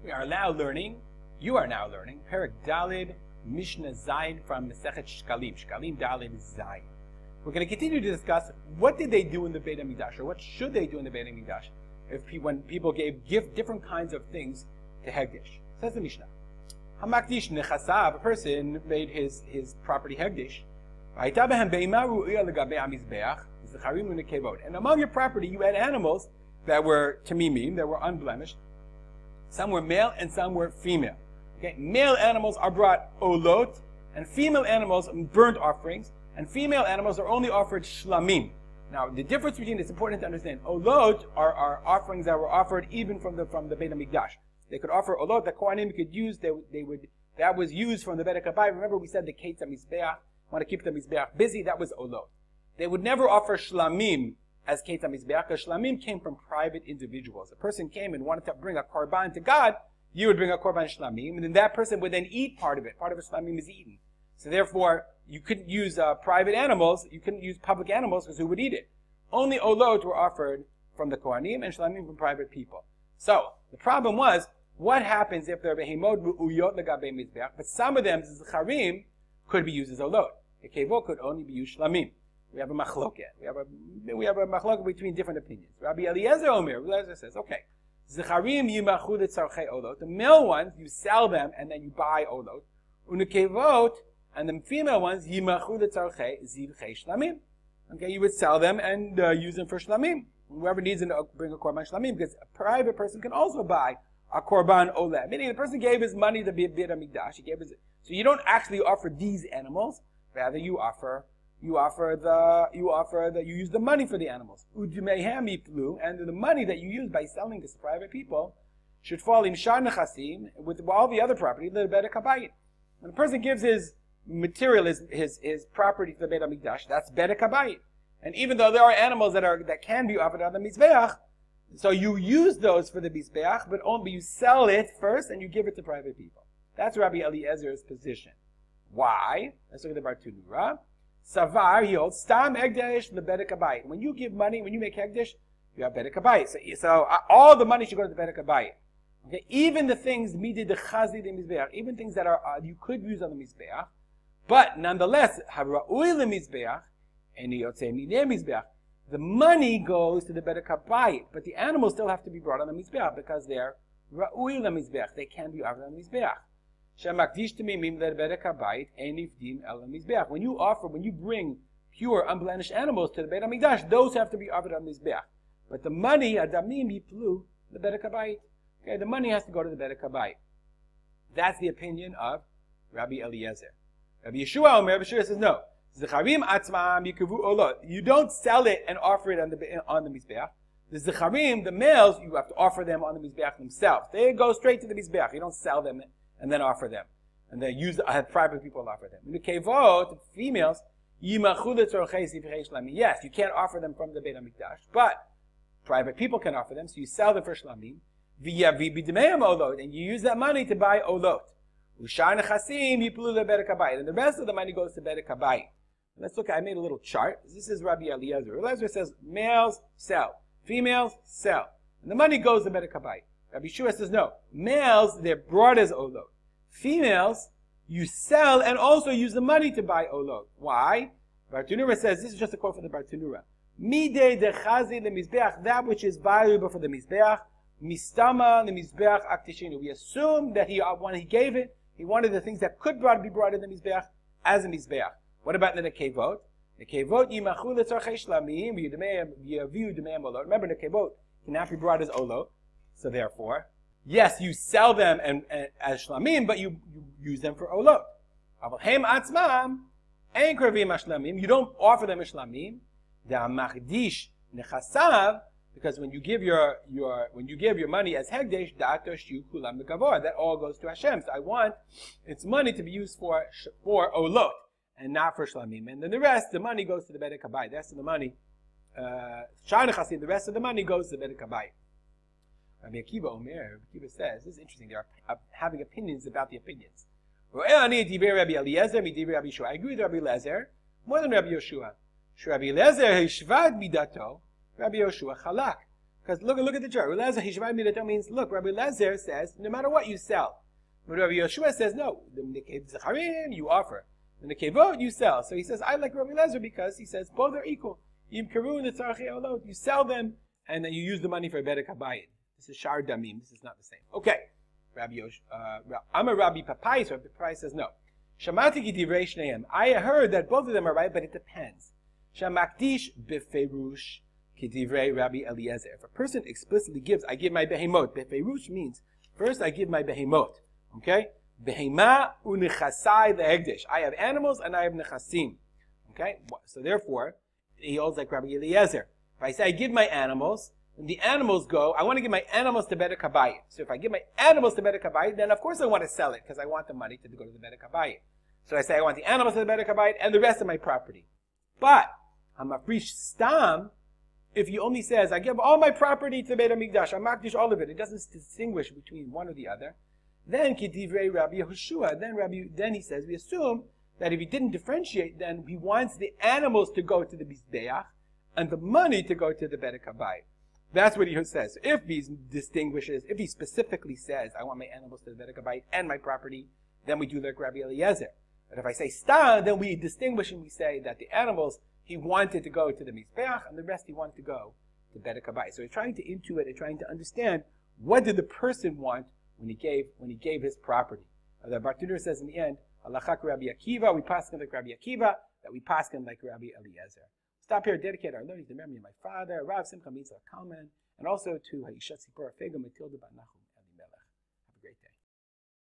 We are now learning, you are now learning, Perek Dalid Mishnah Zayin from Masechet Shkalim. Shkalim Dalid Zayin. We're going to continue to discuss what did they do in the Beit HaMikdash, or what should they do in the Beit HaMikdash when people gave different kinds of things to Hegdish. Says the Mishnah. Hamakdish nechasav, a person made his property Hegdish. And among your property you had animals that were tamimim, that were unblemished. Some were male and some were female. Okay, male animals are brought olot, and female animals burnt offerings, and female animals are only offered shlamim. Now, the difference between, it's important to understand, olot are offerings that were offered even from the Beit HaMikdash. They could offer olot, the Kohanim could use, that was used from the Beit HaKabai. Remember we said the Ketz HaMizbeach, want to keep the Mizbeach busy, that was olot. They would never offer shlamim as Ketz HaMizbeach, because shlamim came from private individuals. A person came and wanted to bring a korban to God, you would bring a korban shlamim, and then that person would then eat part of it. Part of the shlamim is eaten. So therefore, you couldn't use private animals, you couldn't use public animals, because who would eat it? Only olot were offered from the Kohanim and shlamim from private people. So, the problem was, what happens if there are behemot ru'uyot legabe mizbeach, but some of them, zecharim, could be used as olot. The kevot could only be used shlamim. We have a machloket. We have a machloket between different opinions. Rabbi Eliezer Omer, Eliezer says, okay, zecharim yimachu letzarchei olot. The male ones, you sell them and then you buy olot. Unekevot, and the female ones, yimachu letzarchei zivchei shlamim. Okay, you would sell them and use them for shlamim. Whoever needs to bring a korban shlamim, because a private person can also buy a korban oleh. Meaning the person gave his money to Beit HaMikdash. He gave his, so you don't actually offer these animals. Rather, you use the money for the animals. U'dmeihem yiplu, and the money that you use by selling this to private people should fall in shar nechasim with all the other property, the Beit HaKabayit. When a person gives his material, his property to the Beit HaMikdash, that's Beit HaKabayit. And even though there are animals that can be offered on the Mizbeach, so you use those for the Mizbeach, but you sell it first and you give it to private people. That's Rabbi Eliezer's position. Why? Let's look at the Bartunura. Savar, he holds, Stam Hegdish the Beit HaKabayit. When you give money, when you make Hegdish, you have Beit HaKabayit. So all the money should go to the Beit HaKabayit. Okay, even the things midid the chazi the Mizbeach, even things that are you could use on the Mizbeach, but nonetheless, Havra'ui the Mizbeach, and Yotzei Midei Mizbeach, the money goes to the Beit HaKabayit, but the animals still have to be brought on the Mizbeach because they're Ra'ui the Mizbeach. They can be offered on the Mizbeach. When you bring pure, unblemished animals to the Beit HaMikdash, those have to be offered on the Mizbeach. But the money, adamim yiplu, the Beit HaKabayit. Okay, the money has to go to the Beit HaKabayit. That's the opinion of Rabbi Eliezer. Rabbi Yeshua Omer, Rabbi Yeshua says no. Zecharim atzmam yikavu olot. You don't sell it and offer it on the Mizbeach. The zecharim, the males, you have to offer them on the Mizbeach themselves. They go straight to the Mizbeach. You don't sell them and then offer them. And then have private people offer them. The kevot, the females, yes, you can't offer them from the Beit HaMikdash, but private people can offer them, so you sell them for shlamim, and you use that money to buy olot. And the rest of the money goes to Beit HaKabayit. Let's look, I made a little chart. This is Rabbi Eliezer. Eliezer says, males sell, females sell. And the money goes to Beit HaKabayit. Rabbi Yeshua says, no. Males, they're brought as olot. Females, you sell and also use the money to buy olot. Why? Bartunura says, this is just a quote from the Bartunura. Midei dechazi le mizbeach, that which is valuable for the mizbeach, mistama le mizbeach aktishinu. We assume that when he gave it, he wanted the things that could be brought in the mizbeach as a mizbeach. What about the nekevot? Nekevot yimachu letzarchei shlamim v'yaviu d'meim olot. Remember, nekevot cannot be brought as olot. So therefore, yes, you sell them as shlamim, but you use them for olot. Hem atzmam ein kravim shlamim. You don't offer them as shlamim. Da'machdish nechasav, because when you give your money as hegdesh, da'atosh yu kulam mekavor. That all goes to Hashem. So I want its money to be used for olot and not for shlamim. And then the rest, the money goes to the Beit HaKabayit. The rest of the money, the rest of the money goes to the Beit HaKabayit. Rabbi Akiva Omer, Rabbi Akiva says, this is interesting, they are having opinions about the opinions. I agree with Rabbi Eliezer more than Rabbi Yeshua. Rabbi Eliezer hishvad midato, Rabbi Yeshua chalak. Because look at the chart. Rabbi Eliezer Hishvai Midato means, look, Rabbi Eliezer says, no matter what you sell. But Rabbi Yoshua says, no, the Zacharim you offer. The Nekevot you sell. So he says, I like Rabbi Eliezer because he says both are equal. You sell them, and then you use the money for a bedek habayit. This is shar damim. This is not the same. Okay. I'm a Rabbi Papai, so Rabbi Papai says no. Shamati divrei shneim. I heard that both of them are right, but it depends. Shamakdish beferush kidivrei Rabbi Eliezer. If a person explicitly gives, I give my behemot. Beferush means first I give my behemot. Okay? Behema unechasai vehegdesh. I have animals and I have nechasim. Okay? So therefore, he holds like Rabbi Eliezer. If I say I give my animals, and the animals go, I want to give my animals to bedek habayit. So if I give my animals to bedek habayit, then of course I want to sell it because I want the money to go to the bedek habayit. So I say I want the animals to the bedek habayit and the rest of my property. But hamafrish stam, if he only says I give all my property to Beit HaMikdash, I makdish all of it, it doesn't distinguish between one or the other. Then kidivrei Rabbi Yehoshua, then he says we assume that if he didn't differentiate, then he wants the animals to go to the mizbeach and the money to go to the bedek habayit. That's what he says. If he distinguishes, if he specifically says, I want my animals to the bedek habayit and my property, then we do like Rabbi Eliezer. But if I say stam, then we distinguish and we say that the animals he wanted to go to the mizbeach and the rest he wanted to go to bedek habayit. So he's trying to intuit and trying to understand what did the person want when he gave his property. The Bartenura says in the end, Halachak Rabbi Akiva, we paskin like Rabbi Akiva, that we paskin like Rabbi Eliezer. Stop here, dedicate our learning to the memory of my father, Rav Simcha Mitzvah Kalman, and also to Haishat Sipora Fega Matilda Bat Nachman.